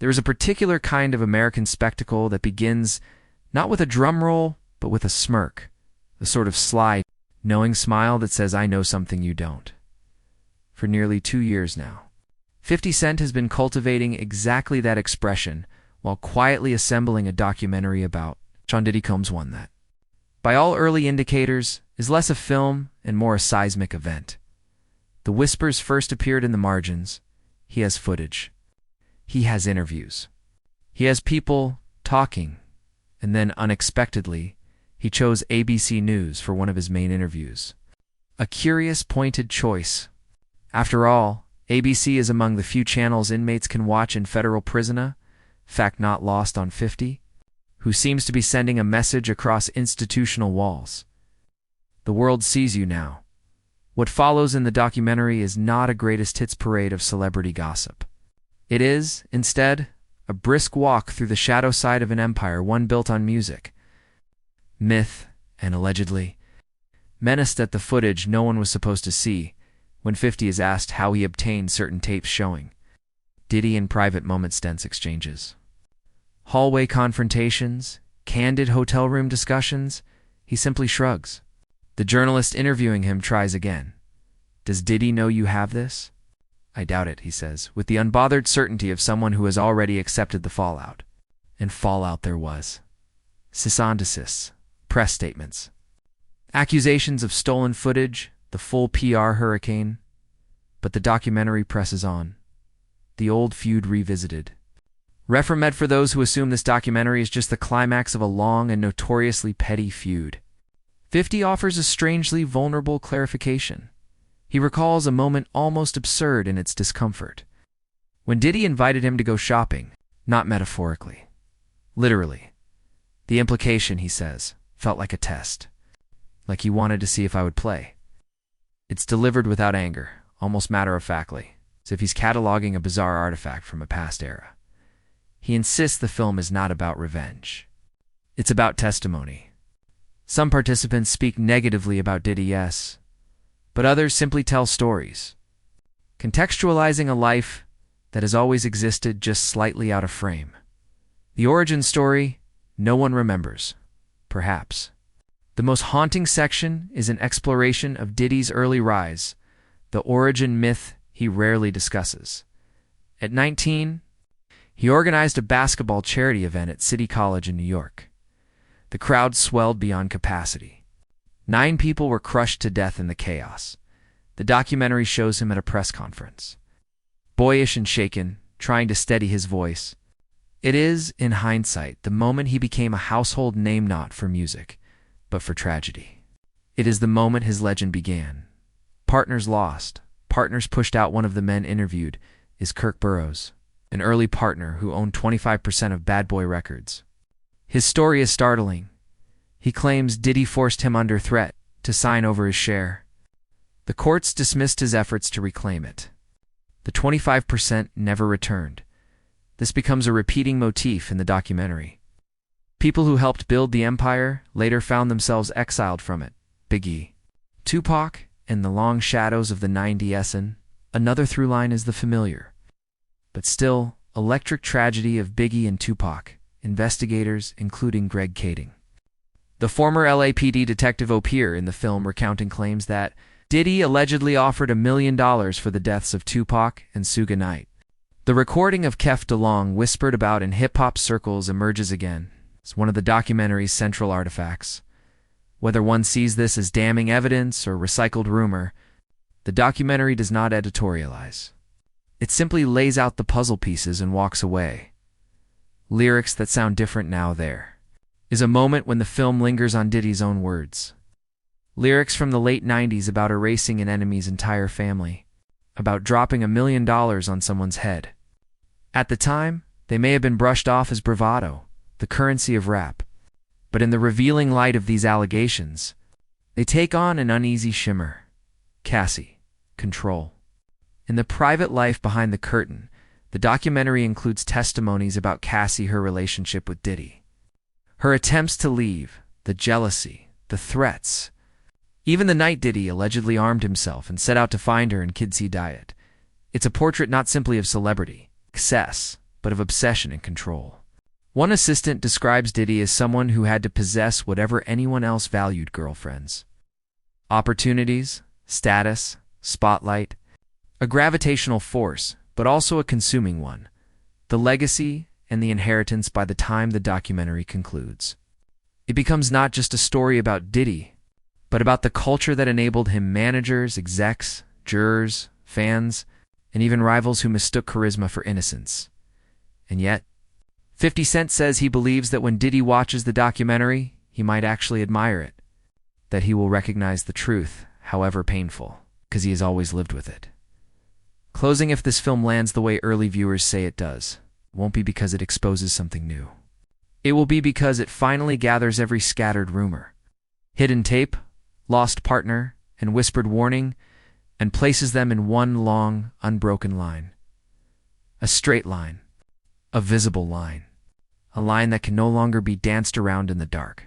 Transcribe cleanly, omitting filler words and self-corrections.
There is a particular kind of American spectacle that begins not with a drum roll, but with a smirk, a sort of sly, knowing smile that says, "I know something you don't." For nearly 2 years now, 50 Cent has been cultivating exactly that expression while quietly assembling a documentary about Sean Diddy Combs won that. By all early indicators, is less a film and more a seismic event. The whispers first appeared in the margins. He has footage. He has interviews. He has people talking. And then, unexpectedly, he chose ABC News for one of his main interviews. A curious, pointed choice. After all, ABC is among the few channels inmates can watch in federal prison, fact not lost on 50, who seems to be sending a message across institutional walls. The world sees you now. What follows in the documentary is not a greatest hits parade of celebrity gossip. It is, instead, a brisk walk through the shadow side of an empire, one built on music, myth, and allegedly menaced at the footage no one was supposed to see when 50 is asked how he obtained certain tapes showing Diddy in private moment stents exchanges. Hallway confrontations, candid hotel room discussions, he simply shrugs. The journalist interviewing him tries again. "Does Diddy know you have this?" "I doubt it," he says, with the unbothered certainty of someone who has already accepted the fallout. And fallout there was. Cease and desist, press statements, accusations of stolen footage, the full PR hurricane. But the documentary presses on. The old feud revisited. Reformed for those who assume this documentary is just the climax of a long and notoriously petty feud. 50 offers a strangely vulnerable clarification. He recalls a moment almost absurd in its discomfort. When Diddy invited him to go shopping, not metaphorically, literally. The implication, he says, felt like a test. Like he wanted to see if I would play. It's delivered without anger, almost matter-of-factly, as if he's cataloging a bizarre artifact from a past era. He insists the film is not about revenge. It's about testimony. Some participants speak negatively about Diddy, yes, but others simply tell stories, contextualizing a life that has always existed just slightly out of frame. The origin story, no one remembers, perhaps. The most haunting section is an exploration of Diddy's early rise, the origin myth he rarely discusses. At 19, he organized a basketball charity event at City College in New York. The crowd swelled beyond capacity. 9 people were crushed to death in the chaos. The documentary shows him at a press conference, boyish and shaken, trying to steady his voice. It is, in hindsight, the moment he became a household name not for music, but for tragedy. It is the moment his legend began. Partners lost. Partners pushed out. One of the men interviewed is Kirk Burroughs, an early partner who owned 25% of Bad Boy Records. His story is startling. He claims Diddy forced him under threat to sign over his share. The courts dismissed his efforts to reclaim it. The 25% never returned. This becomes a repeating motif in the documentary. People who helped build the empire later found themselves exiled from it. Biggie, Tupac, and the long shadows of the 90s. Another through line is the familiar, but still electric tragedy of Biggie and Tupac. Investigators, including Greg Kading, the former LAPD detective appear in the film recounting claims that Diddy allegedly offered $1 million for the deaths of Tupac and Suge Knight. The recording of Keffe D whispered about in hip-hop circles emerges again as one of the documentary's central artifacts. Whether one sees this as damning evidence or recycled rumor, the documentary does not editorialize. It simply lays out the puzzle pieces and walks away. Lyrics that sound different now. There is a moment when the film lingers on Diddy's own words. Lyrics from the late 90s about erasing an enemy's entire family, about dropping $1 million on someone's head. At the time, they may have been brushed off as bravado, the currency of rap. But in the revealing light of these allegations, they take on an uneasy shimmer. Cassie, control. In the private life behind the curtain, the documentary includes testimonies about Cassie, her relationship with Diddy, her attempts to leave, the jealousy, the threats, even the night Diddy allegedly armed himself and set out to find her in Kid C Diet. It's a portrait not simply of celebrity, excess, but of obsession and control. One assistant describes Diddy as someone who had to possess whatever anyone else valued: girlfriends, opportunities, status, spotlight, a gravitational force, but also a consuming one, the legacy and the inheritance by the time the documentary concludes. It becomes not just a story about Diddy, but about the culture that enabled him: managers, execs, jurors, fans, and even rivals who mistook charisma for innocence. And yet, 50 Cent says he believes that when Diddy watches the documentary, he might actually admire it, that he will recognize the truth, however painful, because he has always lived with it. Closing: if this film lands the way early viewers say it does, it won't be because it exposes something new. It will be because it finally gathers every scattered rumor, hidden tape, lost partner, and whispered warning, and places them in one long, unbroken line. A straight line. A visible line. A line that can no longer be danced around in the dark.